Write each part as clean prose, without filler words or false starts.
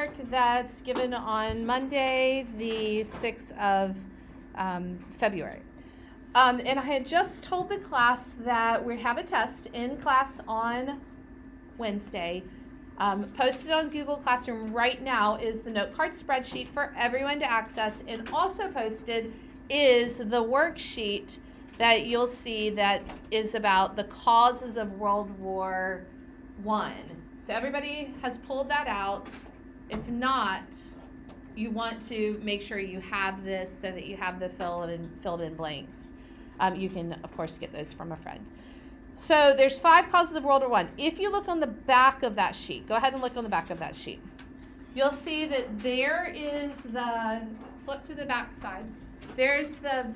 homework that's given on Monday, the 6th of February. And I had just told the class that we have a test in class on Wednesday. Posted on Google Classroom right now is the note card spreadsheet for everyone to access, and also posted is the worksheet that you'll see that is about the causes of World War I. So everybody has pulled that out. If not, you want to make sure you have this so that you have the filled in blanks. You can, of course, get those from a friend. So there's 5 causes of World War I. If you look on the back of that sheet, go ahead and look on the back of that sheet. You'll see that there is the, flip to the back side, there's the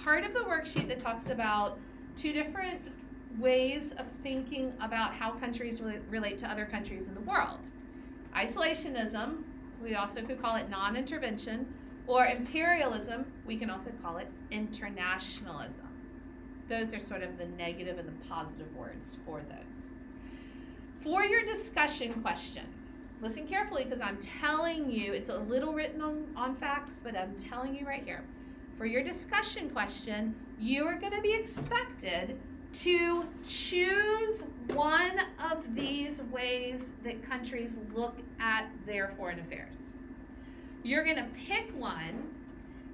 part of the worksheet that talks about 2 different ways of thinking about how countries relate to other countries in the world. Isolationism, we also could call it non-intervention, or imperialism, we can also call it internationalism. Those are sort of the negative and the positive words for those. For your discussion question, listen carefully because I'm telling you, it's a little written on facts, but I'm telling you right here. For your discussion question, you are going to be expected to choose one of these ways that countries look at their foreign affairs. You're going to pick one,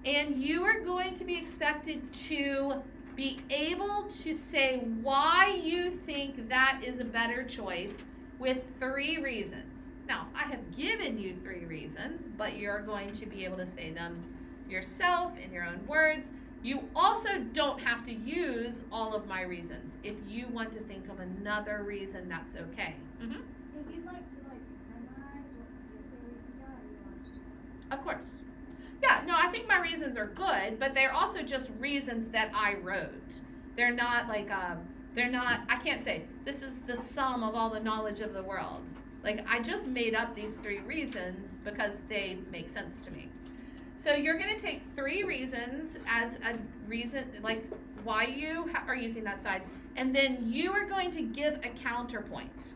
and you are going to be expected to be able to say why you think that is a better choice with 3 reasons. Now, I have given you 3 reasons, but you're going to be able to say them yourself in your own words. You also don't have to use all of my reasons. If you want to think of another reason, that's okay. Mm-hmm. If you'd like to memorize what your 3 reasons are, you want to. Of course. Yeah, no, I think my reasons are good, but they're also just reasons that I wrote. They're not like, I can't say, this is the sum of all the knowledge of the world. Like, I just made up these 3 reasons because they make sense to me. So you're going to take 3 reasons as a reason, like why you are using that side, and then you are going to give a counterpoint.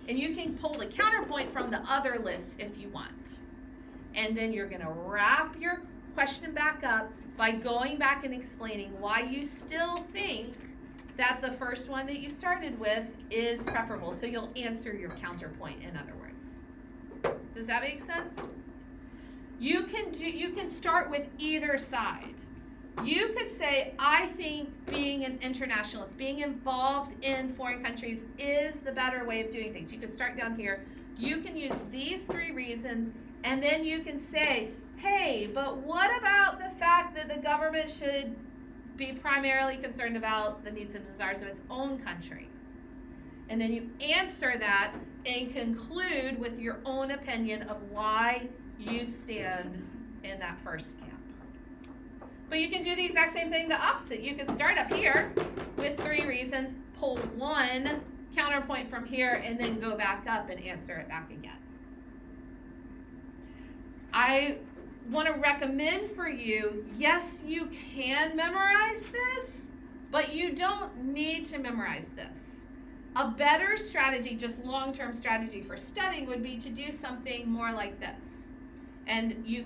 And you can pull the counterpoint from the other list if you want. And then you're going to wrap your question back up by going back and explaining why you still think that the first one that you started with is preferable. So you'll answer your counterpoint, in other words. Does that make sense? You can start with either side. You could say, I think being an internationalist, being involved in foreign countries is the better way of doing things. You can start down here. You can use these 3 reasons, and then you can say, hey, but what about the fact that the government should be primarily concerned about the needs and desires of its own country? And then you answer that and conclude with your own opinion of why you stand in that first camp. But you can do the exact same thing the opposite. You can start up here with 3 reasons, pull 1 counterpoint from here, and then go back up and answer it back again. I want to recommend for you, yes, you can memorize this, but you don't need to memorize this. A better strategy, just long-term strategy for studying, would be to do something more like this. And you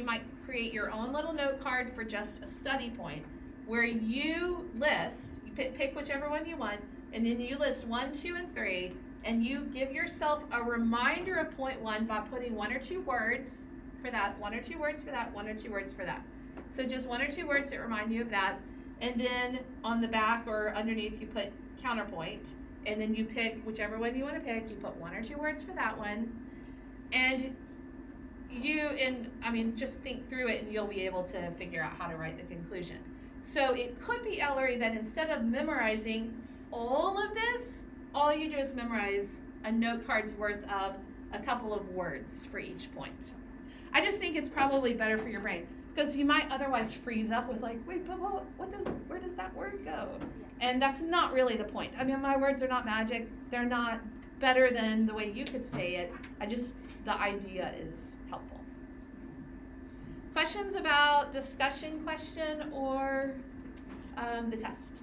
might create your own little note card for just a study point where you list, you pick whichever one you want, and then you list 1, 2, and 3, and you give yourself a reminder of point 1 by putting 1 or 2 words for that, 1 or 2 words for that, 1 or 2 words for that. So just 1 or 2 words that remind you of that, and then on the back or underneath you put counterpoint, and then you pick whichever one you want to pick. You put 1 or 2 words for that one, and just think through it, and you'll be able to figure out how to write the conclusion. So it could be, Ellery, that instead of memorizing all of this, all you do is memorize a note card's worth of a couple of words for each point. I just think it's probably better for your brain, because you might otherwise freeze up with like, wait, but where does that word go? And that's not really the point. I mean, my words are not magic. They're not better than the way you could say it. The idea is helpful. Questions about discussion question or the test?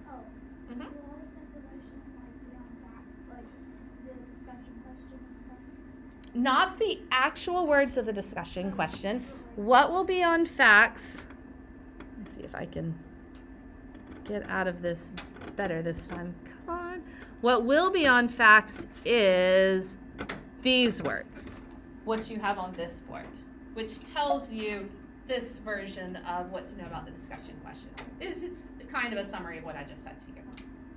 Oh. Mm-hmm. Will all this information discussion question and stuff? Not the actual words of the discussion question. What will be on facts? Let's see if I can get out of this better this time. Come on. What will be on facts is these words, what you have on this board, which tells you this version of what to know about the discussion question. It's kind of a summary of what I just said to you.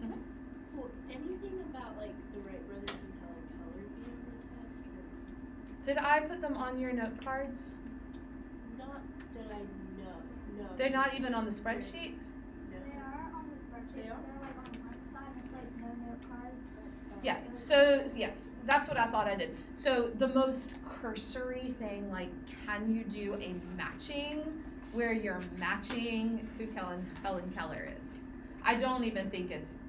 Mm-hmm. Will anything about like the Wright brothers and Helen Keller be on the test? Did I put them on your note cards? Not that I know. No. They're not even on the spreadsheet? No. They are on the spreadsheet. They are? They're like on one side. It's like no note cards. But Yeah, so yes, that's what I thought I did. So the most cursory thing, like, can you do a matching where you're matching who Helen Keller is? I don't even think it's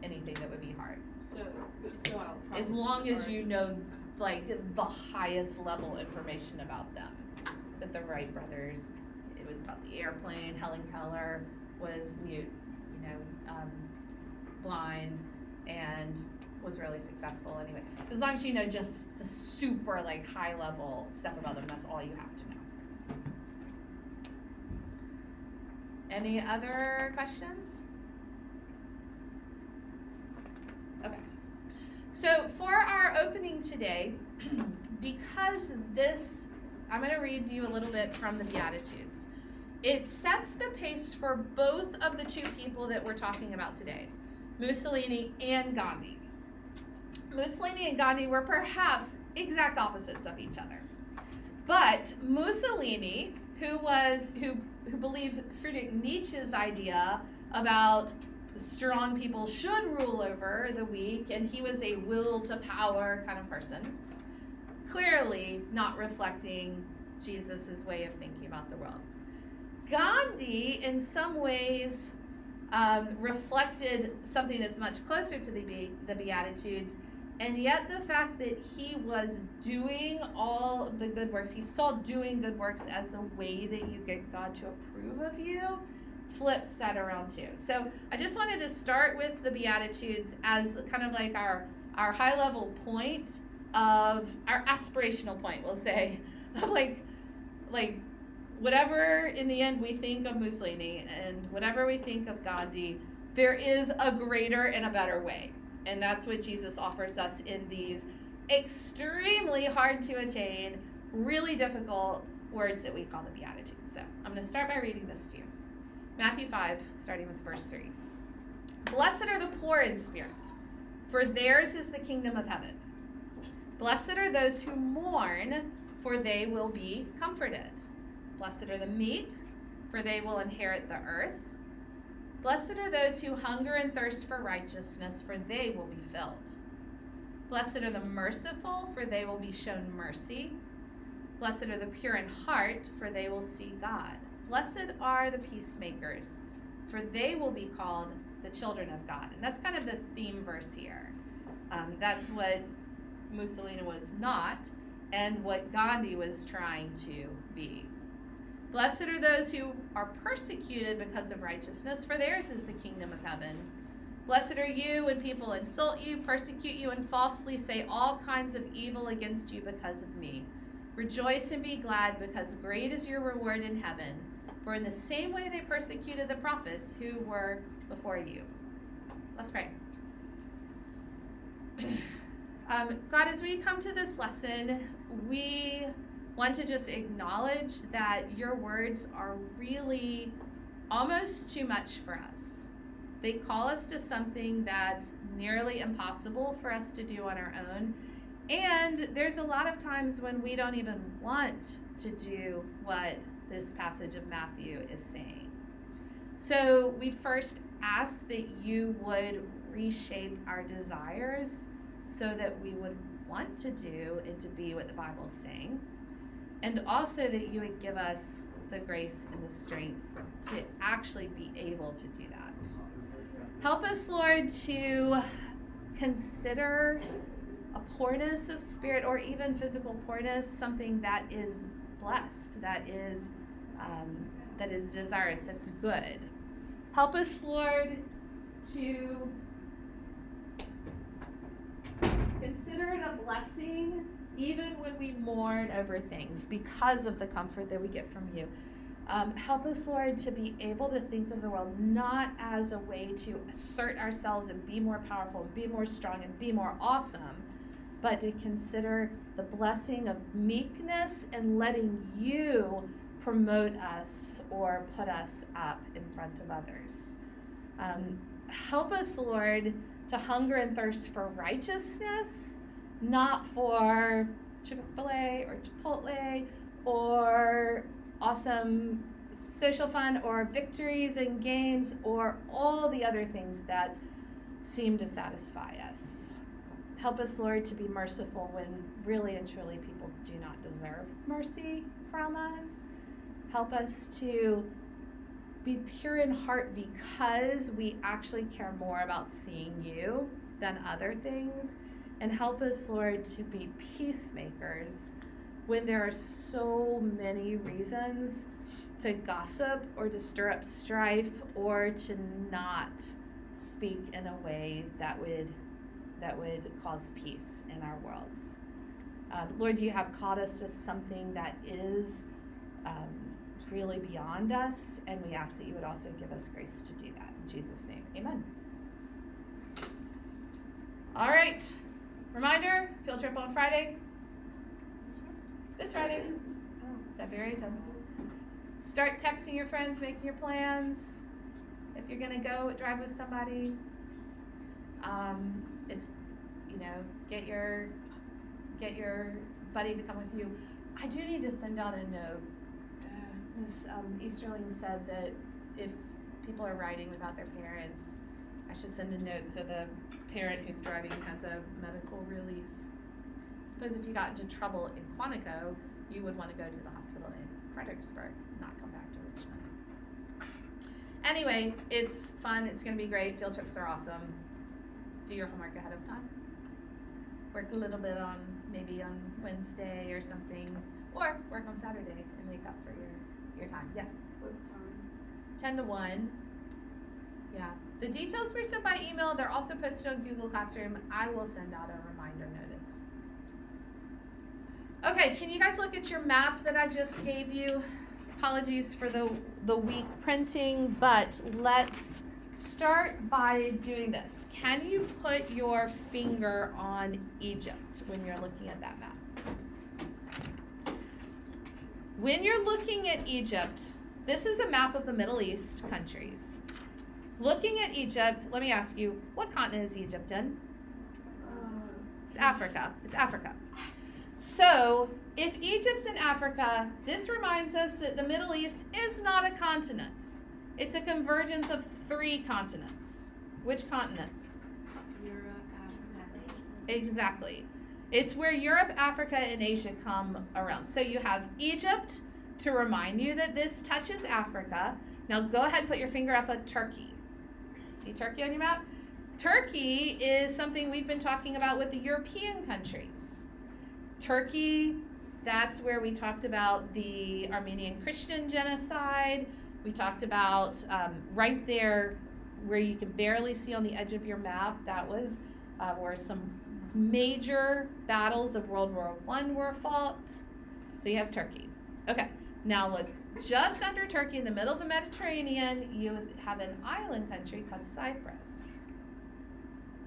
anything that would be hard. So I'll probably As long as you know, like, the highest level information about them. That the Wright brothers, it was about the airplane. Helen Keller was mute, blind, and was really successful anyway. As long as you know just the super, like, high level stuff about them, that's all you have to know. Any other questions? Okay. So for our opening today, because this, I'm going to read you a little bit from the Beatitudes. It sets the pace for both of the two people that we're talking about today, Mussolini and Gandhi. Mussolini and Gandhi were perhaps exact opposites of each other. But Mussolini, who believed Friedrich Nietzsche's idea about strong people should rule over the weak, and he was a will to power kind of person, clearly not reflecting Jesus' way of thinking about the world. Gandhi, in some ways, reflected something that's much closer to the Beatitudes, and yet the fact that he was doing all the good works, he saw doing good works as the way that you get God to approve of you, flips that around too. So I just wanted to start with the Beatitudes as kind of like our high level point of our aspirational point, we'll say, of like whatever in the end we think of Mussolini and whatever we think of Gandhi, there is a greater and a better way. And that's what Jesus offers us in these extremely hard to attain, really difficult words that we call the Beatitudes. So I'm going to start by reading this to you. Matthew 5, starting with verse 3. Blessed are the poor in spirit, for theirs is the kingdom of heaven. Blessed are those who mourn, for they will be comforted. Blessed are the meek, for they will inherit the earth. Blessed are those who hunger and thirst for righteousness, for they will be filled. Blessed are the merciful, for they will be shown mercy. Blessed are the pure in heart, for they will see God. Blessed are the peacemakers, for they will be called the children of God. And that's kind of the theme verse here. That's what Mussolini was not, and what Gandhi was trying to be. Blessed are those who are persecuted because of righteousness, for theirs is the kingdom of heaven. Blessed are you when people insult you, persecute you, and falsely say all kinds of evil against you because of me. Rejoice and be glad, because great is your reward in heaven. For in the same way they persecuted the prophets who were before you. Let's pray. God, as we come to this lesson, we want to just acknowledge that your words are really almost too much for us. They call us to something that's nearly impossible for us to do on our own. And there's a lot of times when we don't even want to do what this passage of Matthew is saying. So we first ask that you would reshape our desires so that we would want to do and to be what the Bible is saying. And also that you would give us the grace and the strength to actually be able to do that. Help us, Lord, to consider a poorness of spirit or even physical poorness something that is blessed, that is desirous, that's good. Help us, Lord, to blessing even when we mourn over things because of the comfort that we get from you. Help us, Lord, to be able to think of the world not as a way to assert ourselves and be more powerful, and be more strong, and be more awesome, but to consider the blessing of meekness and letting you promote us or put us up in front of others. Help us, Lord, to hunger and thirst for righteousness, not for Chick-fil-A or Chipotle or awesome social fun or victories and games or all the other things that seem to satisfy us. Help us, Lord, to be merciful when really and truly people do not deserve mercy from us. Help us to be pure in heart because we actually care more about seeing you than other things. And help us, Lord, to be peacemakers when there are so many reasons to gossip or to stir up strife or to not speak in a way that would cause peace in our worlds. Lord, you have called us to something that is really beyond us, and we ask that you would also give us grace to do that. In Jesus' name, amen. All right. Reminder, field trip on Friday. This Friday, February 10th. Start texting your friends, making your plans. If you're gonna go, drive with somebody. It's, get your buddy to come with you. I do need to send out a note. Ms. Easterling said that if people are riding without their parents, I should send a note so the parent who's driving has a medical release. Suppose if you got into trouble in Quantico, you would want to go to the hospital in Fredericksburg, not come back to Richmond. Anyway, it's fun. It's going to be great. Field trips are awesome. Do your homework ahead of time. Work a little bit on maybe on Wednesday or something, or work on Saturday and make up for your time. Yes? What time? 10 to 1. Yeah. The details were sent by email. They're also posted on Google Classroom. I will send out a reminder notice. Okay, can you guys look at your map that I just gave you? Apologies for the weak printing, but let's start by doing this. Can you put your finger on Egypt when you're looking at that map? When you're looking at Egypt, this is a map of the Middle East countries. Looking at Egypt, let me ask you, what continent is Egypt in? It's Africa. It's Africa. So, if Egypt's in Africa, this reminds us that the Middle East is not a continent. It's a convergence of 3 continents. Which continents? Europe, Africa, and Asia. Exactly. It's where Europe, Africa, and Asia come around. So you have Egypt to remind you that this touches Africa. Now go ahead and put your finger up at Turkey. See Turkey on your map? Turkey is something we've been talking about with the European countries. Turkey, that's where we talked about the Armenian Christian genocide. We talked about right there where you can barely see on the edge of your map, that was where some major battles of World War I were fought. So you have Turkey. Okay, now look, just under Turkey in the middle of the Mediterranean, you have an island country called Cyprus.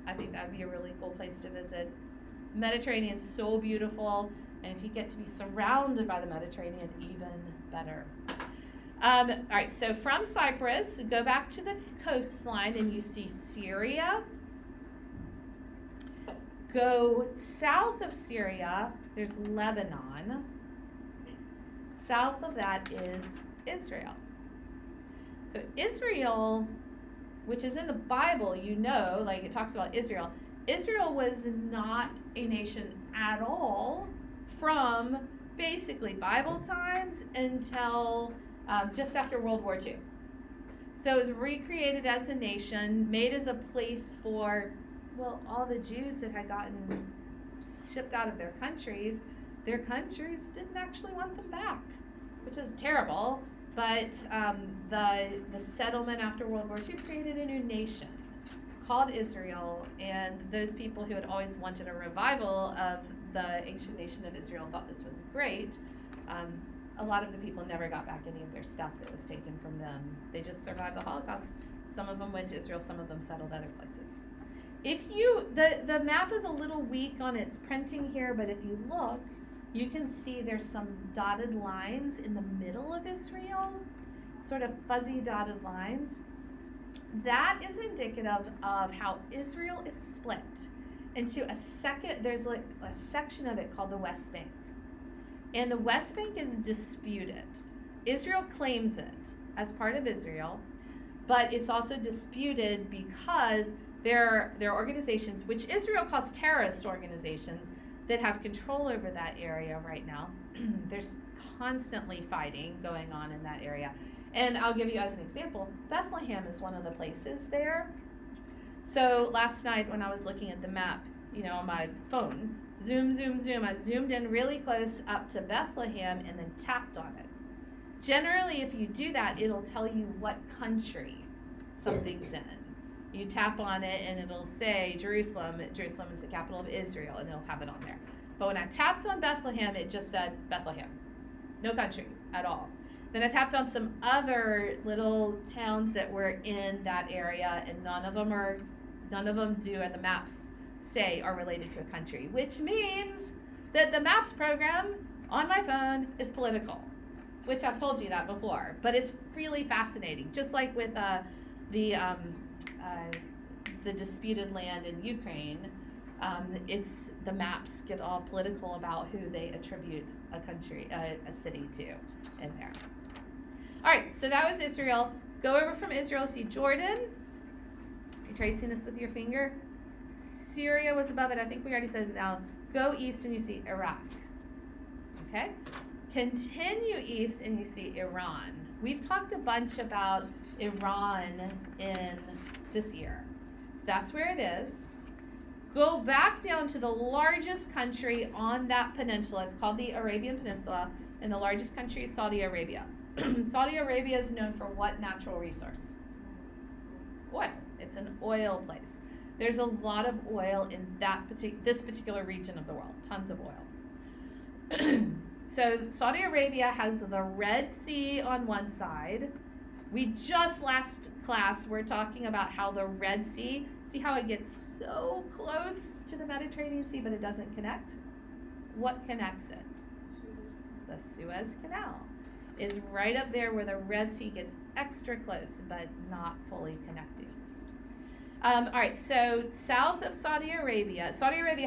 I think that would be a really cool place to visit. The Mediterranean is so beautiful, and if you get to be surrounded by the Mediterranean, even better. All right, so from Cyprus, go back to the coastline and you see Syria. Go south of Syria, there's Lebanon. South of that is Israel. So Israel, which is in the Bible, like it talks about Israel. Israel was not a nation at all from basically Bible times until just after World War II. So it was recreated as a nation, made as a place for, all the Jews that had gotten shipped out of their countries didn't actually want them back, which is terrible. But the settlement after World War II created a new nation called Israel, and those people who had always wanted a revival of the ancient nation of Israel thought this was great. A lot of the people never got back any of their stuff that was taken from them. They just survived the Holocaust. Some of them went to Israel, some of them settled other places. If you, the map is a little weak on its printing here, but if you look, you can see there's some dotted lines in the middle of Israel, sort of fuzzy dotted lines. That is indicative of how Israel is split into there's like a section of it called the West Bank. And the West Bank is disputed. Israel claims it as part of Israel, but it's also disputed because there are organizations, which Israel calls terrorist organizations, that have control over that area right now. There's constantly fighting going on in that area. And I'll give you as an example, Bethlehem is one of the places there. So last night when I was looking at the map, on my phone, zoom, I zoomed in really close up to Bethlehem and then tapped on it. Generally, if you do that, it'll tell you what country something's in. You tap on it and it'll say Jerusalem. Jerusalem is the capital of Israel, and it'll have it on there. But when I tapped on Bethlehem, it just said Bethlehem. No country at all. Then I tapped on some other little towns that were in that area, and none of them do at the maps say are related to a country, which means that the maps program on my phone is political, which I've told you that before, but it's really fascinating. Just like with the disputed land in Ukraine, it's the maps get all political about who they attribute a city to in there. All right, so that was Israel. Go over from Israel, see Jordan. Are you tracing this with your finger? Syria was above it. I think we already said it now. Go east and you see Iraq. Okay? Continue east and you see Iran. We've talked a bunch about Iran in this year. That's where it is. Go back down to the largest country on that peninsula. It's called the Arabian Peninsula, and the largest country is Saudi Arabia. Saudi Arabia is known for what natural resource? Oil. It's an oil place. There's a lot of oil in this particular region of the world. Tons of oil. So Saudi Arabia has the Red Sea on one side. We just last class were talking about how the Red Sea, see how it gets so close to the Mediterranean Sea, but it doesn't connect? What connects it? The Suez Canal is right up there where the Red Sea gets extra close, but not fully connecting. All right, so south of Saudi Arabia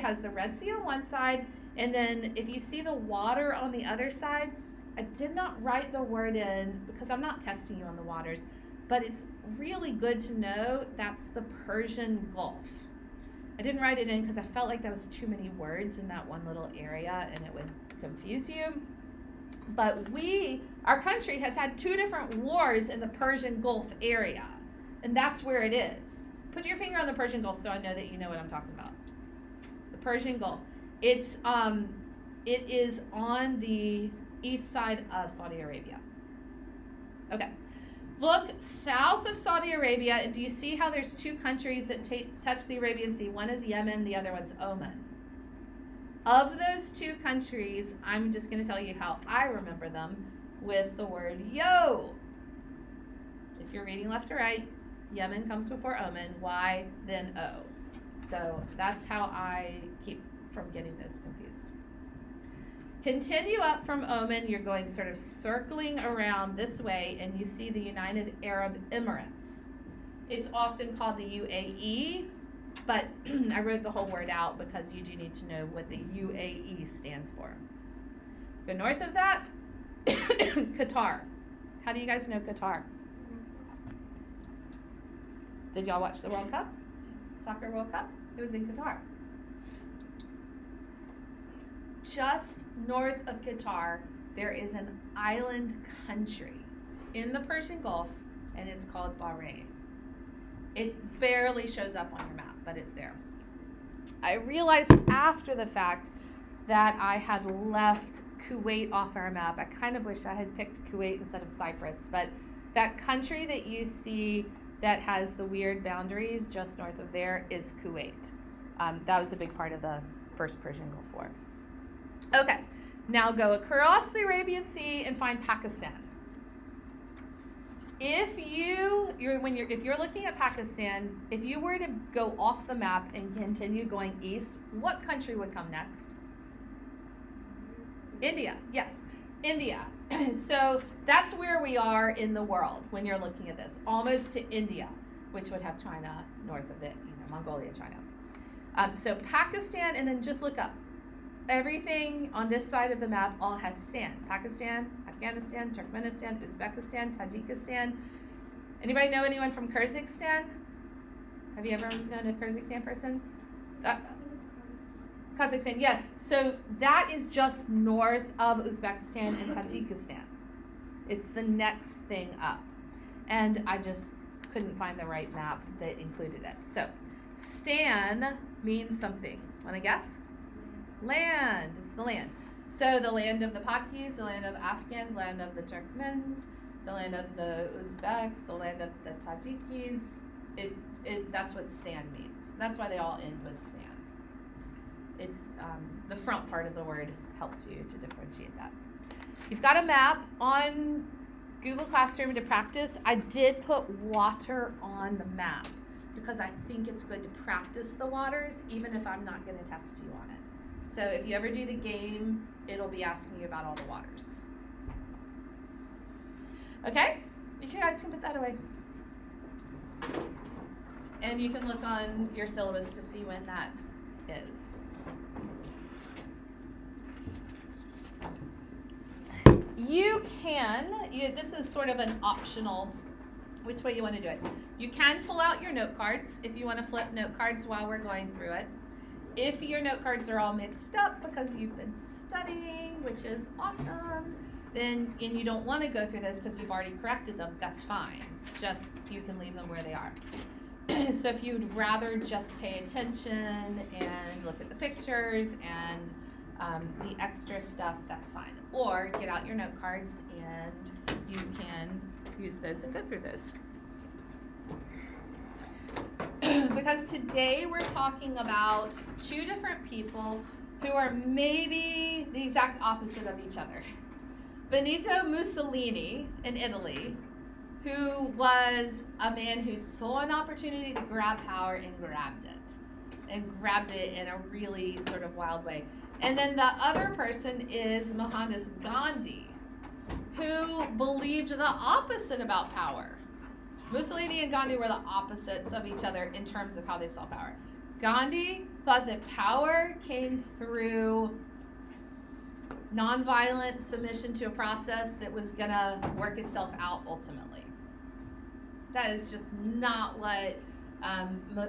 has the Red Sea on one side, and then if you see the water on the other side, I did not write the word in because I'm not testing you on the waters, but it's really good to know that's the Persian Gulf. I didn't write it in because I felt like that was too many words in that one little area and it would confuse you. But our country has had 2 different wars in the Persian Gulf area, and that's where it is. Put your finger on the Persian Gulf so I know that you know what I'm talking about. The Persian Gulf. It is on the east side of Saudi Arabia. Okay. Look south of Saudi Arabia, and do you see how there's 2 countries that touch the Arabian Sea? One is Yemen, the other one's Oman. Of those 2 countries, I'm just going to tell you how I remember them with the word yo. If you're reading left to right, Yemen comes before Oman, Y, then O. So that's how I keep from getting those confused. Continue up from Oman, you're going sort of circling around this way, and you see the United Arab Emirates. It's often called the UAE, but I wrote the whole word out because you do need to know what the UAE stands for. Go north of that, Qatar. How do you guys know Qatar? Did y'all watch the World Cup? Soccer World Cup? It was in Qatar. Just north of Qatar, there is an island country in the Persian Gulf, and it's called Bahrain. It barely shows up on your map, but it's there. I realized after the fact that I had left Kuwait off our map. I kind of wish I had picked Kuwait instead of Cyprus, but that country that you see that has the weird boundaries just north of there is Kuwait. That was a big part of the first Persian Gulf War. Okay, now go across the Arabian Sea and find Pakistan. If you're looking at Pakistan, if you were to go off the map and continue going east, what country would come next? India. Yes, India. So that's where we are in the world when you're looking at this, almost to India, which would have China north of it, Mongolia, China. So Pakistan, and then just look up. Everything on this side of the map all has stan. Pakistan, Afghanistan, Turkmenistan, Uzbekistan, Tajikistan. Anybody know anyone from Kyrgyzstan? Have you ever known a Kyrgyzstan person? I think it's Kazakhstan. Kazakhstan, yeah. So that is just north of Uzbekistan and Tajikistan. It's the next thing up. And I just couldn't find the right map that included it. So stan means something. Want to guess? Land. It's the land. So the land of the Pakis, the land of Afghans, the land of the Turkmens, the land of the Uzbeks, the land of the Tajikis. That's what stan means. That's why they all end with stan. It's the front part of the word helps you to differentiate that. You've got a map on Google Classroom to practice. I did put water on the map because I think it's good to practice the waters even if I'm not going to test you on it. So if you ever do the game, it'll be asking you about all the waters. Okay? You guys can put that away. And you can look on your syllabus to see when that is. This is sort of an optional, which way you want to do it. You can pull out your note cards if you want to flip note cards while we're going through it. If your note cards are all mixed up because you've been studying, which is awesome, and you don't want to go through this because you've already corrected them, that's fine. Just, you can leave them where they are. So if you'd rather just pay attention and look at the pictures and the extra stuff, that's fine. Or get out your note cards and you can use those and go through those. Because today we're talking about two different people who are maybe the exact opposite of each other. Benito Mussolini in Italy, who was a man who saw an opportunity to grab power and grabbed it in a really sort of wild way. And then the other person is Mohandas Gandhi, who believed the opposite about power. Mussolini and Gandhi were the opposites of each other in terms of how they saw power. Gandhi thought that power came through nonviolent submission to a process that was going to work itself out ultimately. That is just not what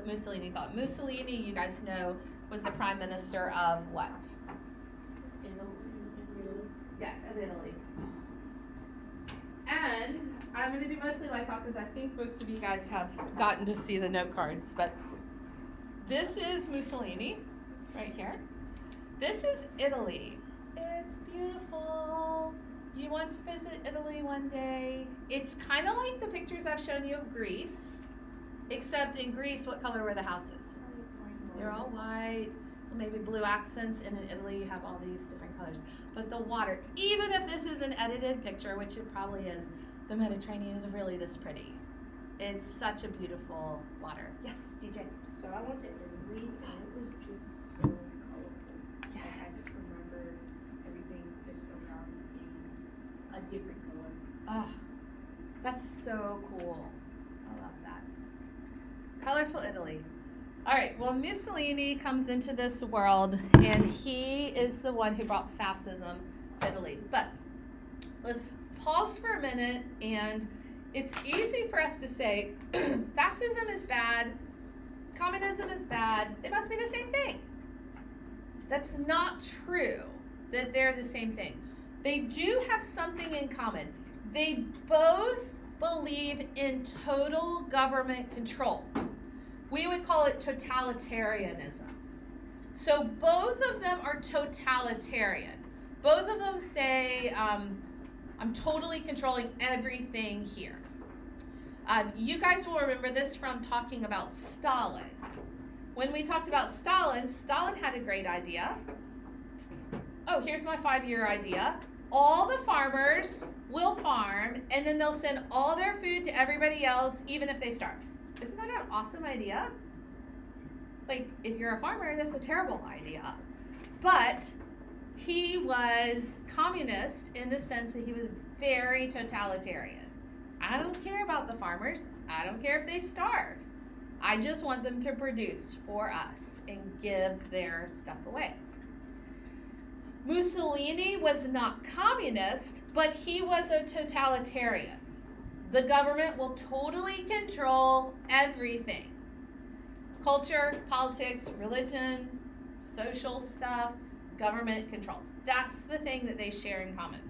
Mussolini thought. Mussolini, you guys know, was the prime minister of what? Italy. Yeah, of Italy. And I'm going to do mostly lights off because I think most of you guys have gotten to see the note cards. But this is Mussolini right here. This is Italy. It's beautiful. You want to visit Italy one day? It's kind of like the pictures I've shown you of Greece, except in Greece, what color were the houses? They're all white, maybe blue accents, and in Italy you have all these different colors. But the water, even if this is an edited picture, which it probably is, the Mediterranean is really this pretty. It's such a beautiful water. Yes, DJ. So I went to Italy and it was just so colorful. Yes. Like I just remember everything just around being a different color. Oh, that's so cool. I love that. Colorful Italy. All right, well, Mussolini comes into this world, and he is the one who brought fascism to Italy. But let's pause for a minute, and it's easy for us to say, fascism is bad, communism is bad, they must be the same thing. That's not true, that they're the same thing. They do have something in common. They both believe in total government control. We would call it totalitarianism. So both of them are totalitarian. Both of them say, I'm totally controlling everything here. You guys will remember this from talking about Stalin. When we talked about Stalin, Stalin had a great idea. Oh, here's my 5-year idea. All the farmers will farm, and then they'll send all their food to everybody else, even if they starve. Isn't that an awesome idea? Like, if you're a farmer, that's a terrible idea. But he was communist in the sense that he was very totalitarian. I don't care about the farmers. I don't care if they starve. I just want them to produce for us and give their stuff away. Mussolini was not communist, but he was a totalitarian. The government will totally control everything. Culture, politics, religion, social stuff, government controls. That's the thing that they share in common.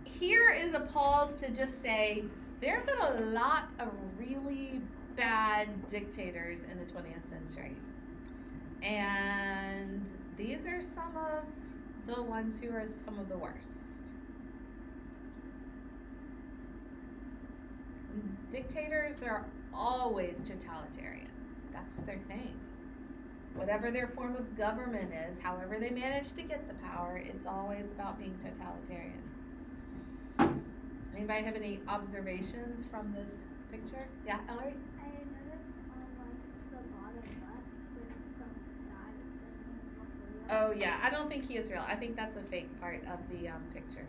Here is a pause to just say there have been a lot of really bad dictators in the 20th century. And these are some of the ones who are some of the worst. Dictators are always totalitarian. That's their thing. Whatever their form of government is, however they manage to get the power, it's always about being totalitarian. Anybody have any observations from this picture? Yeah, Ellery? I noticed on like the bottom left, there's some guy that doesn't even look real. Oh yeah, I don't think he is real. I think that's a fake part of the picture.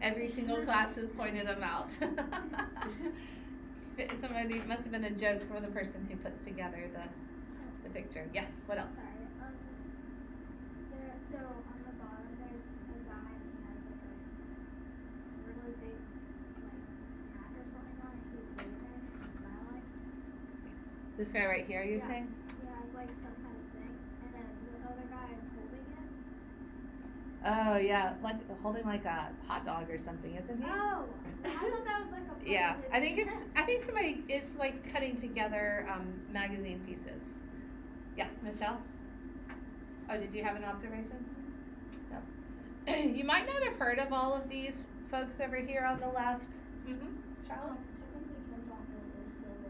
Every single class has pointed him out. Somebody must have been a joke for the person who put together the picture. Yes. What else? Sorry. So on the bottom there's a guy and he has like a really big like hat or something on it. He's waving and smiling. This guy right here, you're Yeah. saying? He has like some kind of thing, and then the other guy is holding it. Oh yeah, like holding like a hot dog or something, isn't he? Oh, I thought that was like a. part Yeah, of his I think head. somebody, it's like cutting together magazine pieces. Yeah, Michelle? Oh, did you have an observation? No. You might not have heard of all of these folks over here on the left. Charlotte? Technically, Kim Jong Il is still the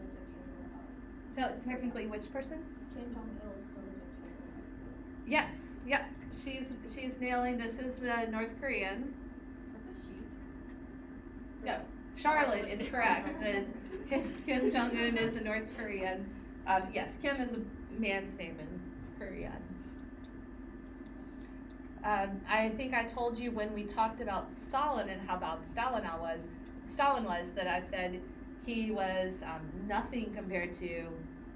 dictator. Technically, which person? Kim Jong Il is still the dictator. Yes, yep. She's nailing, this is the North Korean. That's a sheet. No, Charlotte is correct. Kim Jong-un is a North Korean. Yes, Kim is a man's name in Korean. I think I told you when we talked about Stalin and how bad Stalin was that I said he was nothing compared to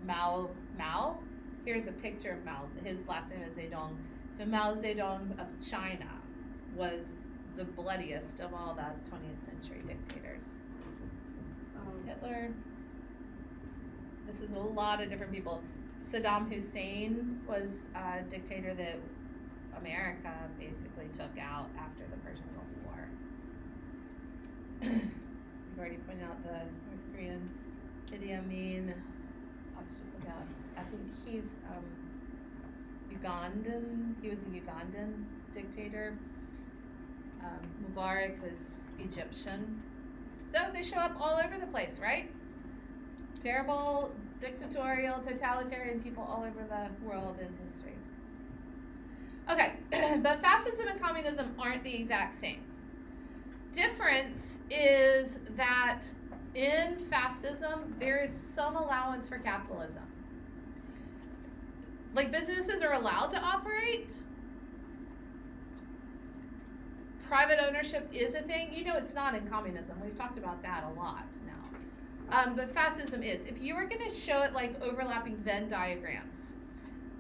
Mao. Here's a picture of Mao. His last name is Zedong. So Mao Zedong of China was the bloodiest of all the 20th century dictators. This is Hitler. This is a lot of different people. Saddam Hussein was a dictator that America basically took out after the Persian Gulf War. We've already pointed out the North Korean Idi Amin. I was just looking at, I think he's Ugandan. He was a Ugandan dictator. Mubarak was Egyptian. So they show up all over the place, right? Terrible, dictatorial, totalitarian people all over the world in history. Okay, but fascism and communism aren't the exact same. Difference is that in fascism, there is some allowance for capitalism. Like businesses are allowed to operate. Private ownership is a thing. You know it's not in communism. We've talked about that a lot now. But fascism is. If you were going to show it like overlapping Venn diagrams,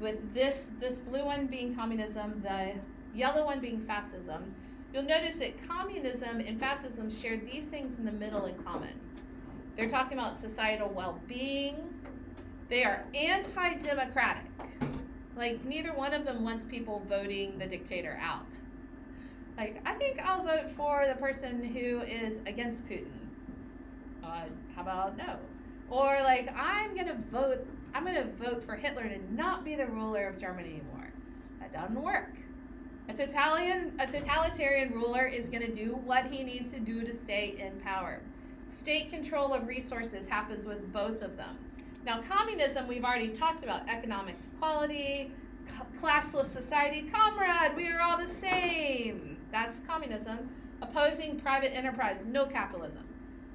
with this blue one being communism, the yellow one being fascism, you'll notice that communism and fascism share these things in the middle in common. They're talking about societal well-being. They are anti-democratic. Like, neither one of them wants people voting the dictator out. Like, I think I'll vote for the person who is against Putin. How about no? Or like, I'm gonna vote for Hitler to not be the ruler of Germany anymore. That doesn't work. A totalitarian ruler is gonna do what he needs to do to stay in power. State control of resources happens with both of them. Now, communism, we've already talked about economic equality, classless society. Comrade, we are all the same. That's communism. Opposing private enterprise, no capitalism.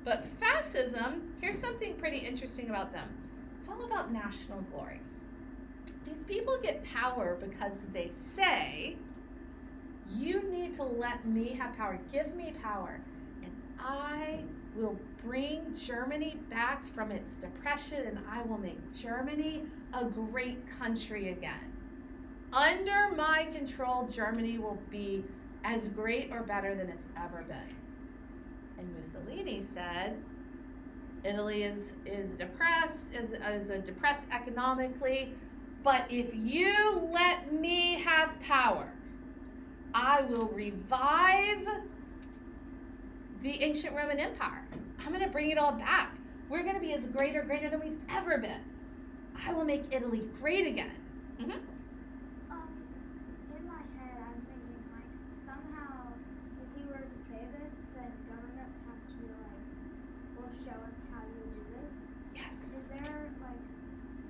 But fascism, here's something pretty interesting about them. It's all about national glory. These people get power because they say, you need to let me have power. Give me power. And I will bring Germany back from its depression, and I will make Germany a great country again. Under my control, Germany will be as great or better than it's ever been. And Mussolini said, Italy is depressed, is depressed economically, but if you let me have power, I will revive the ancient Roman Empire. I'm going to bring it all back. We're going to be as great or greater than we've ever been. I will make Italy great again. Mm-hmm. In my head, I'm thinking, like, somehow, if he were to say this, then government would have to be like, will show us how you do this. Yes. Is there, like,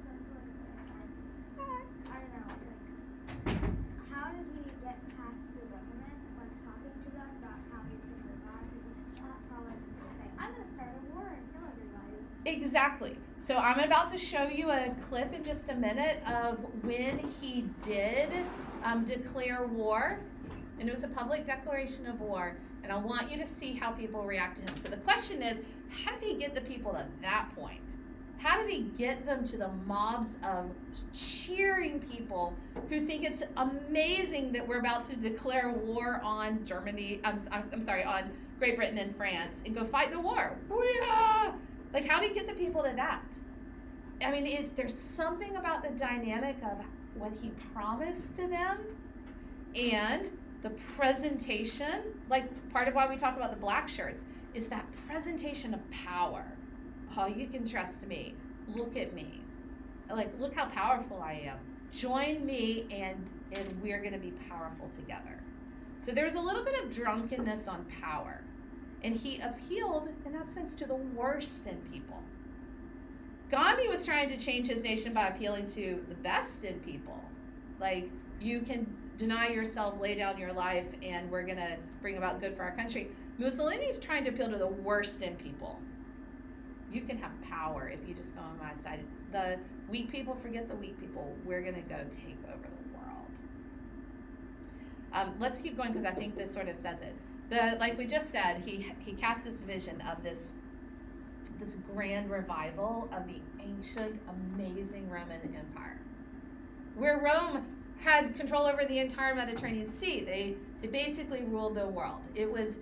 some sort of, I don't know, like, how did he get past the government, like, talking to them about how he's going to revive? Because it's not probably just going to say, I'm going to start a war and kill everybody. Exactly. So I'm about to show you a clip in just a minute of when he did declare war, and it was a public declaration of war, and I want you to see how people react to him. So the question is, how did he get the people to that point? How did he get them to the mobs of cheering people who think it's amazing that we're about to declare war on Germany, I'm sorry, on Great Britain and France and go fight in a war? Yeah! Like, how did he get the people to that? I mean, there's something about the dynamic of what he promised to them and the presentation, like part of why we talk about the black shirts, is that presentation of power. Oh, you can trust me. Look at me. Like, look how powerful I am. Join me and we're going to be powerful together. So there's a little bit of drunkenness on power. And he appealed, in that sense, to the worst in people. Gandhi was trying to change his nation by appealing to the best in people. Like, you can deny yourself, lay down your life, and we're going to bring about good for our country. Mussolini's trying to appeal to the worst in people. You can have power if you just go on my side. The weak people, forget the weak people. We're going to go take over the world. Let's keep going because I think this sort of says it. Like we just said, he cast this vision of this grand revival of the ancient, amazing Roman Empire, where Rome had control over the entire Mediterranean Sea. They basically ruled the world. It was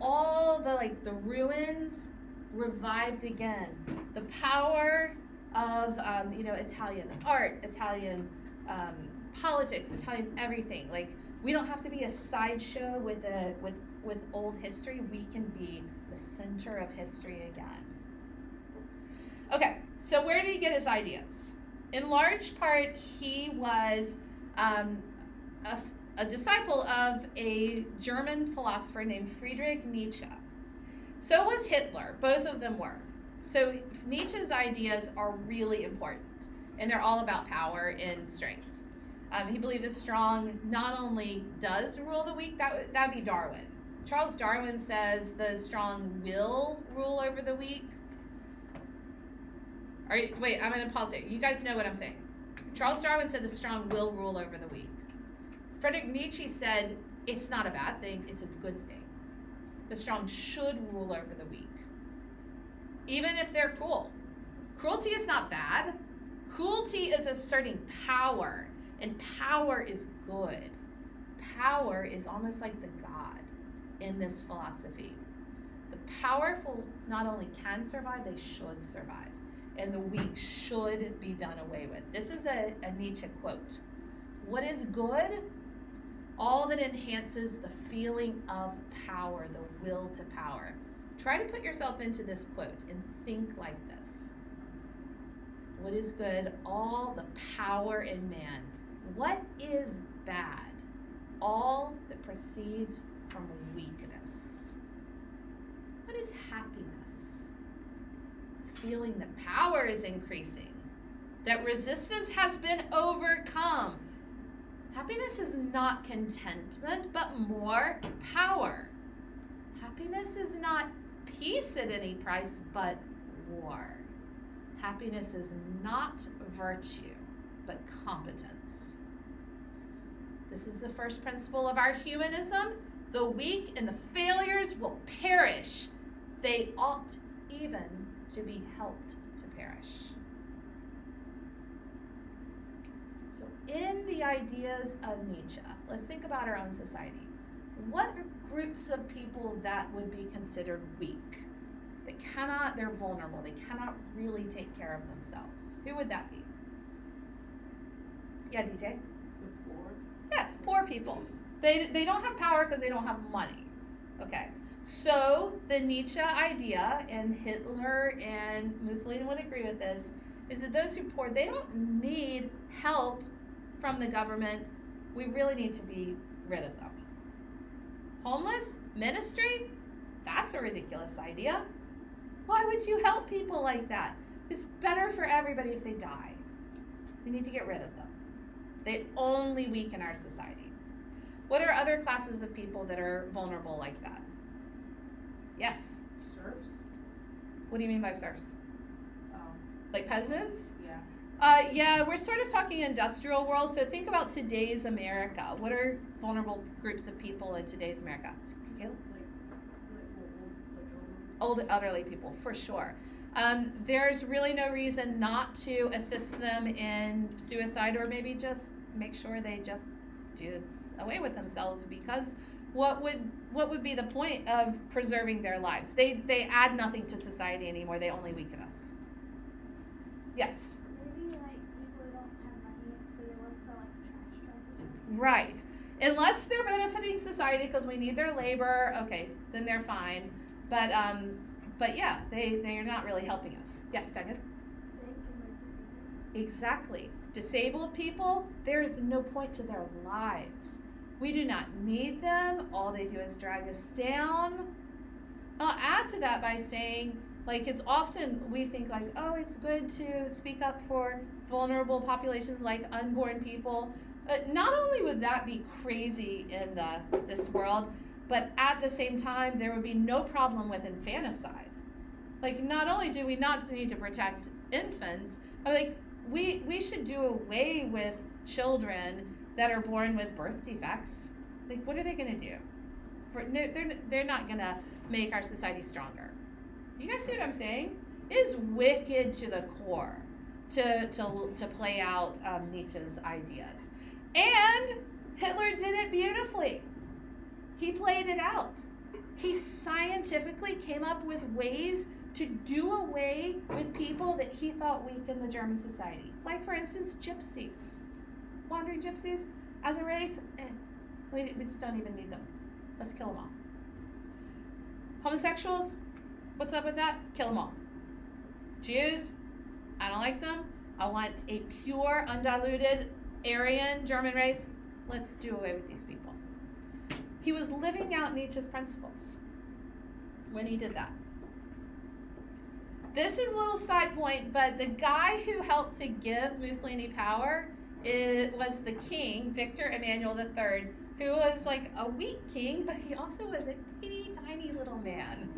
all the ruins revived again. The power of Italian art, Italian politics, Italian everything. Like, we don't have to be a sideshow with old history. We can be the center of history again. Okay, so where did he get his ideas? In large part, he was a disciple of a German philosopher named Friedrich Nietzsche. So was Hitler. Both of them were. So Nietzsche's ideas are really important, and they're all about power and strength. He believed the strong not only does rule the weak, that'd be Darwin. Charles Darwin says the strong will rule over the weak. Wait, I'm going to pause here. You guys know what I'm saying. Charles Darwin said the strong will rule over the weak. Friedrich Nietzsche said it's not a bad thing, it's a good thing. The strong should rule over the weak, even if they're cruel. Cruelty is not bad. Cruelty is asserting power, and power is good. Power is almost like the God in this philosophy. The powerful not only can survive, they should survive. And the weak should be done away with. This is a Nietzsche quote. What is good? All that enhances the feeling of power, the will to power. Try to put yourself into this quote and think like this. What is good? All the power in man. What is bad? All that proceeds from weakness. What is happiness? feeling that power is increasing, that resistance has been overcome. Happiness is not contentment, but more power. Happiness is not peace at any price, but war. Happiness is not virtue, but competence. This is the first principle of our humanism. The weak and the failures will perish. They ought even to be helped to perish. So in the ideas of Nietzsche, let's think about our own society. What are groups of people that would be considered weak? They're vulnerable. They cannot really take care of themselves. Who would that be? Yeah, DJ? The poor. Yes, poor people. They don't have power because they don't have money. Okay. So the Nietzsche idea, and Hitler and Mussolini would agree with this, is that those who are poor, they don't need help from the government. We really need to be rid of them. Homeless? Ministry? That's a ridiculous idea. Why would you help people like that? It's better for everybody if they die. We need to get rid of them. They only weaken our society. What are other classes of people that are vulnerable like that? Yes? Serfs? What do you mean by serfs? Like peasants? Yeah. Yeah, we're sort of talking industrial world, so think about today's America. What are vulnerable groups of people in today's America? Caleb? Old elderly people, for sure. There's really no reason not to assist them in suicide, or maybe just make sure they just do away with themselves, because what would be the point of preserving their lives? They add nothing to society anymore. They only weaken us. Yes? Maybe like people who don't have money, so they work for like trash truck or something. Right. Unless they're benefiting society because we need their labor, okay, then they're fine. But yeah, they are not really helping us. Yes, Daniel? Sick and like disabled. Exactly. Disabled people, there is no point to their lives. We do not need them. All they do is drag us down. I'll add to that by saying, like, it's often we think like, oh, it's good to speak up for vulnerable populations like unborn people. Not only would that be crazy in this world, but at the same time, there would be no problem with infanticide. Like, not only do we not need to protect infants, like, we should do away with children that are born with birth defects. Like, what are they going to do? They're not going to make our society stronger. You guys see what I'm saying? It is wicked to the core to play out Nietzsche's ideas. And Hitler did it beautifully. He played it out. He scientifically came up with ways to do away with people that he thought weakened the German society. Like, for instance, gypsies. Wandering gypsies, as a race, we just don't even need them. Let's kill them all. Homosexuals, what's up with that? Kill them all. Jews, I don't like them. I want a pure, undiluted, Aryan German race. Let's do away with these people. He was living out Nietzsche's principles when he did that. This is a little side point, but the guy who helped to give Mussolini power was the king, Victor Emmanuel III, who was like a weak king, but he also was a teeny tiny little man.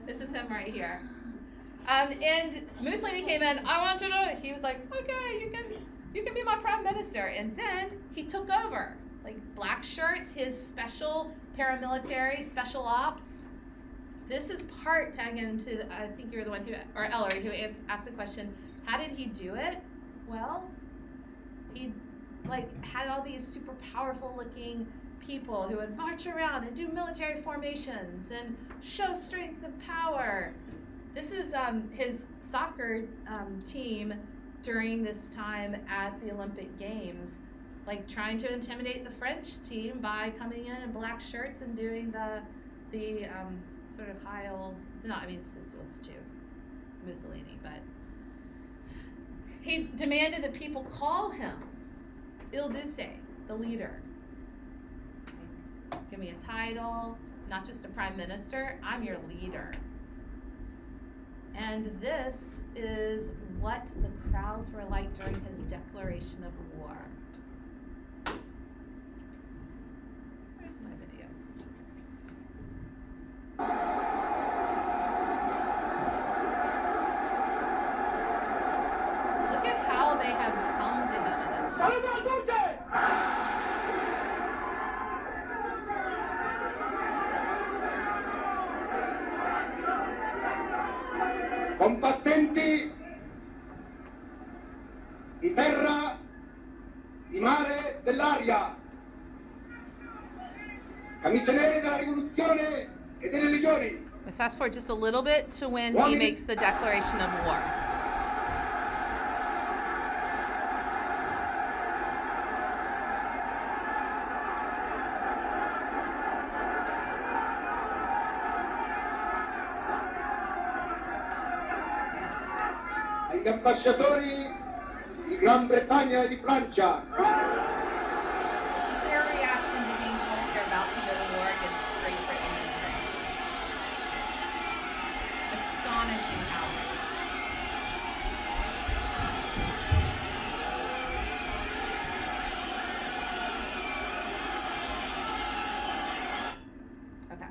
This is him right here. And Mussolini came in, I want you to, he was like, okay, you can be my prime minister. And then he took over. Like black shirts, his special paramilitary, special ops. This is part tagging into, I think you were the one or Ellery, who asked the question, how did he do it? Well, he had all these super powerful looking people who would march around and do military formations and show strength and power. This is his soccer team during this time at the Olympic Games, like trying to intimidate the French team by coming in black shirts and doing the sort of Heil. No, I mean this was to Mussolini, but he demanded that people call him Il Duce, the leader. Give me a title, not just a prime minister. I'm your leader. And this is what the crowds were like during his declaration of war. Where's my video? Look at how they have come to him at this point. Combattenti di terra, di mare, dell'aria, camicie nere della rivoluzione e delle legioni. Let's fast forward just a little bit to when he makes the declaration of war. Agli ambasciatori di Gran Bretagna e di Francia, This is their reaction to being told they're about to go to war against Great Britain and France. Astonishing power. Okay.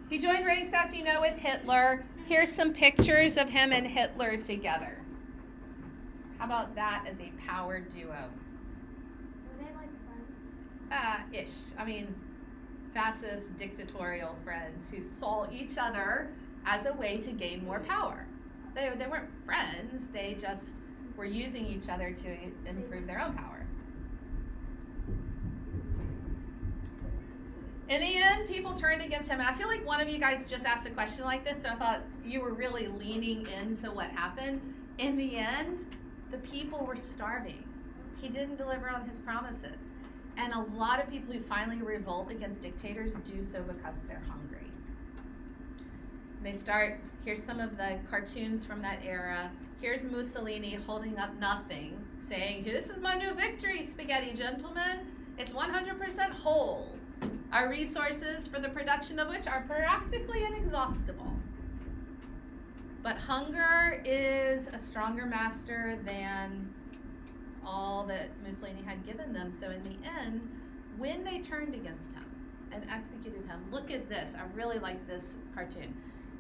He joined ranks, as you know, with Hitler. Here's some pictures of him and Hitler together. How about that as a power duo? Were they like friends? Ish. I mean, fascist dictatorial friends who saw each other as a way to gain more power. They weren't friends, they just were using each other to improve their own power. In the end, people turned against him, and I feel like one of you guys just asked a question like this, so I thought you were really leaning into what happened. In the end, the people were starving. He didn't deliver on his promises. And a lot of people who finally revolt against dictators do so because they're hungry. They start, here's some of the cartoons from that era. Here's Mussolini holding up nothing, saying, this is my new victory, spaghetti gentlemen. It's 100% whole. Our resources for the production of which are practically inexhaustible. But hunger is a stronger master than all that Mussolini had given them. So in the end, when they turned against him and executed him, look at this. I really like this cartoon.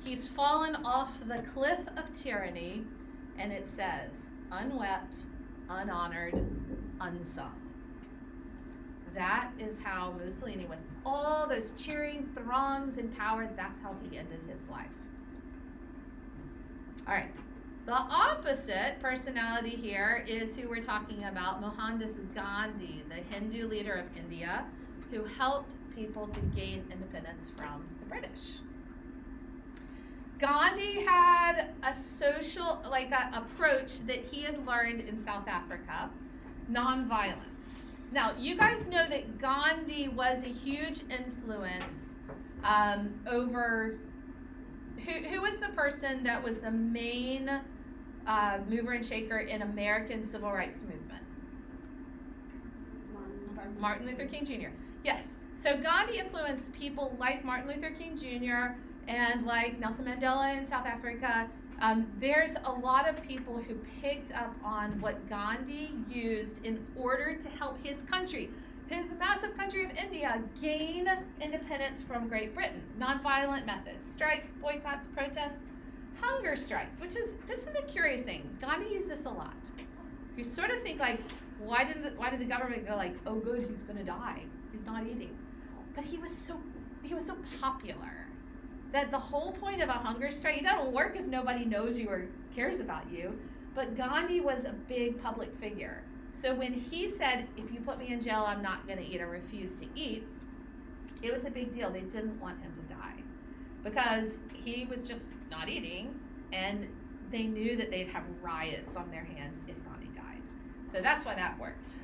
He's fallen off the cliff of tyranny, and it says, unwept, unhonored, unsung. That is how Mussolini, with all those cheering throngs in power, that's how he ended his life. All right. The opposite personality here is who we're talking about, Mohandas Gandhi, the Hindu leader of India, who helped people to gain independence from the British. Gandhi had a social, approach that he had learned in South Africa, nonviolence. Now, you guys know that Gandhi was a huge influence over, who was the person that was the main mover and shaker in American civil rights movement? Martin Luther King Jr. Yes. So Gandhi influenced people like Martin Luther King Jr. and like Nelson Mandela in South Africa. There's a lot of people who picked up on what Gandhi used in order to help his country, his massive country of India, gain independence from Great Britain. Nonviolent methods, strikes, boycotts, protests, hunger strikes, this is a curious thing. Gandhi used this a lot. You sort of think like, why did the government go like, oh good, he's gonna die, he's not eating. But he was so popular that the whole point of a hunger strike, it doesn't work if nobody knows you or cares about you. But Gandhi was a big public figure. So when he said, if you put me in jail, I'm not going to eat, I refuse to eat, it was a big deal. They didn't want him to die because he was just not eating, and they knew that they'd have riots on their hands if Gandhi died. So that's why that worked.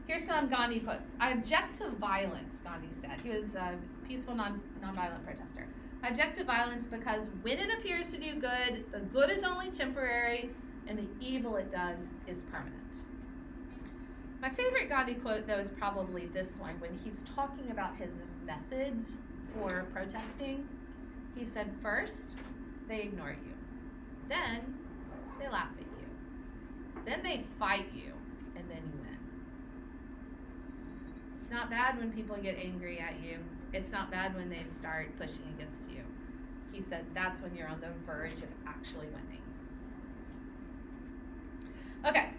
Here's some Gandhi quotes. I object to violence, Gandhi said. He was a peaceful, nonviolent protester. I object to violence because when it appears to do good, the good is only temporary, and the evil it does is permanent. My favorite Gandhi quote, though, is probably this one. When he's talking about his methods for protesting, he said, first, they ignore you. then they laugh at you. Then they fight you, and then you win. It's not bad when people get angry at you. It's not bad when they start pushing against you. He said that's when you're on the verge of actually winning. Okay,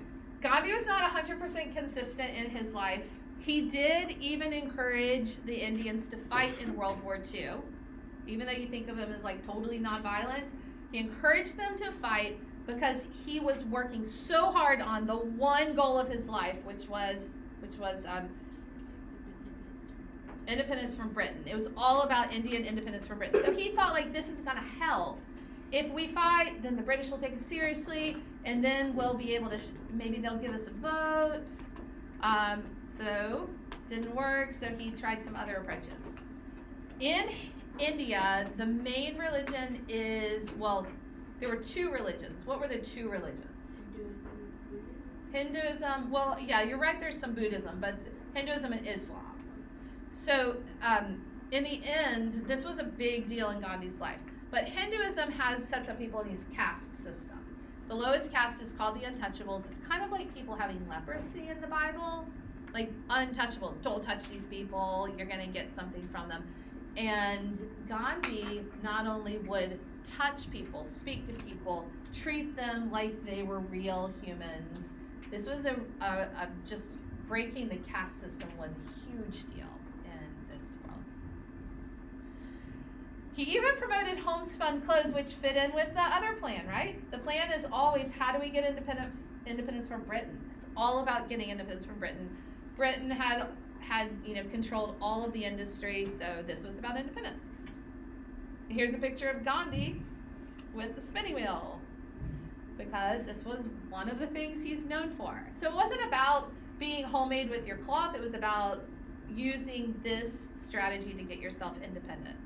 Gandhi was not 100% consistent in his life. He did even encourage the Indians to fight in World War II. Even though you think of him as like totally nonviolent, he encouraged them to fight because he was working so hard on the one goal of his life, which was independence from Britain. It was all about Indian independence from Britain. So he thought like this is going to help. If we fight, then the British will take us seriously, and then we'll be able to, maybe they'll give us a vote. So didn't work, so he tried some other approaches. In India, the main religion is, well, there were two religions. What were the two religions? Hinduism, well, yeah, you're right, there's some Buddhism, but Hinduism and Islam. So in the end, this was a big deal in Gandhi's life. But Hinduism sets up people in these caste system. The lowest caste is called the untouchables. It's kind of like people having leprosy in the Bible. Like untouchable, don't touch these people, you're going to get something from them. And Gandhi not only would touch people, speak to people, treat them like they were real humans. This was just breaking the caste system was a huge deal in this world. He even promoted homespun clothes, which fit in with the other plan, right? The plan is always, how do we get independence from Britain? It's all about getting independence from Britain. Britain had controlled all of the industry, so this was about independence. Here's a picture of Gandhi with the spinning wheel, because this was one of the things he's known for. So it wasn't about being homemade with your cloth, it was about using this strategy to get yourself independent.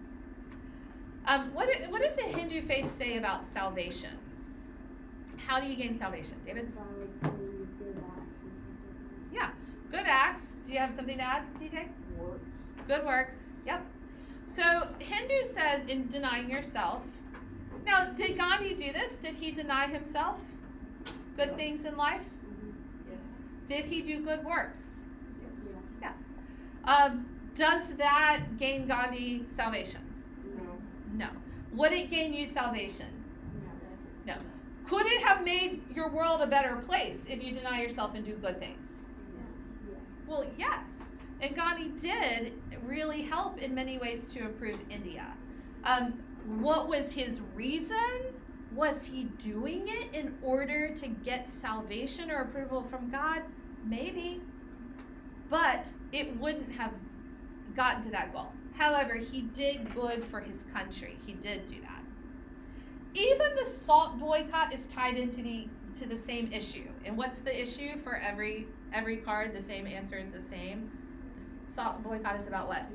What does the Hindu faith say about salvation? How do you gain salvation, David? Yeah. Good acts. Do you have something to add, DJ? Works. Good works. Yep. So Hindu says in denying yourself. Now, did Gandhi do this? Did he deny himself? Good things in life? Yes. Did he do good works? Yes. Yes. Does that gain Gandhi salvation? No. No. Would it gain you salvation? No. No. Could it have made your world a better place if you deny yourself and do good things? Well, yes. And Gandhi did really help in many ways to improve India. What was his reason? Was he doing it in order to get salvation or approval from God? Maybe. But it wouldn't have gotten to that goal. However, he did good for his country. He did do that. Even the salt boycott is tied into the same issue. And what's the issue for every card? The same answer is the same. The salt boycott is about what?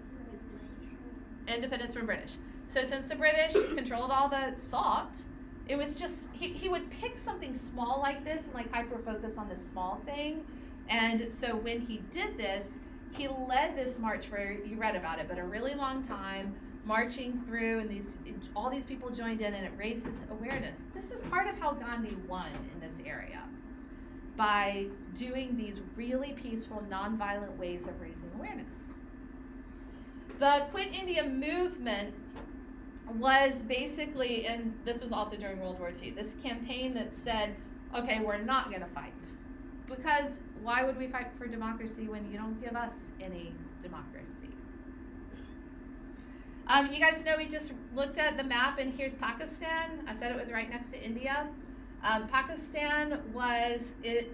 Independence from British. So since the British controlled all the salt, it was just, he would pick something small like this and like hyper focus on the small thing. And so when he did this, he led this march for, you read about it, but a really long time, marching through, and all these people joined in, and it raised this awareness. This is part of how Gandhi won in this area, by doing these really peaceful, nonviolent ways of raising awareness. The Quit India movement was basically, and this was also during World War II, this campaign that said, okay, we're not going to fight. Because why would we fight for democracy when you don't give us any democracy? You guys know we just looked at the map, and here's Pakistan. I said it was right next to India. Pakistan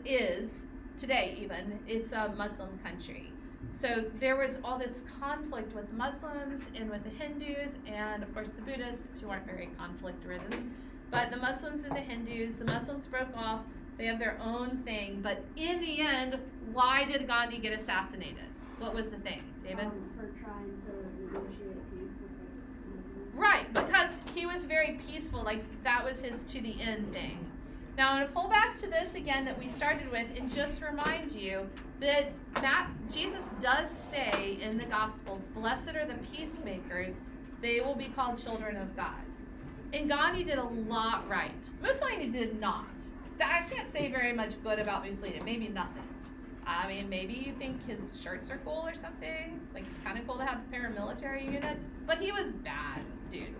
is today even, it's a Muslim country. So there was all this conflict with Muslims and with the Hindus and of course the Buddhists, who aren't very conflict ridden. But the Muslims and the Hindus, the Muslims broke off, they have their own thing. But in the end, why did Gandhi get assassinated? What was the thing, David? For trying to negotiate peace with the Muslims. Right, because he was very peaceful, like that was his to the end thing. Now I'm going to pull back to this again that we started with and just remind you that Jesus does say in the Gospels, blessed are the peacemakers, they will be called children of God. And Gandhi did a lot right. Mussolini did not. I can't say very much good about Mussolini. Maybe nothing. I mean, maybe you think his shirts are cool or something. Like, it's kind of cool to have paramilitary units. But he was bad, dude.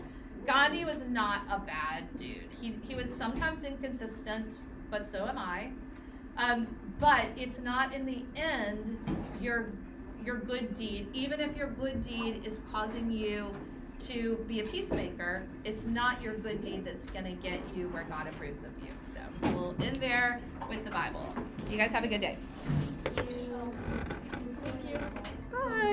Gandhi was not a bad dude. He was sometimes inconsistent, but so am I. But it's not in the end your good deed. Even if your good deed is causing you to be a peacemaker, it's not your good deed that's going to get you where God approves of you. So we'll end there with the Bible. You guys have a good day. Thank you. Bye.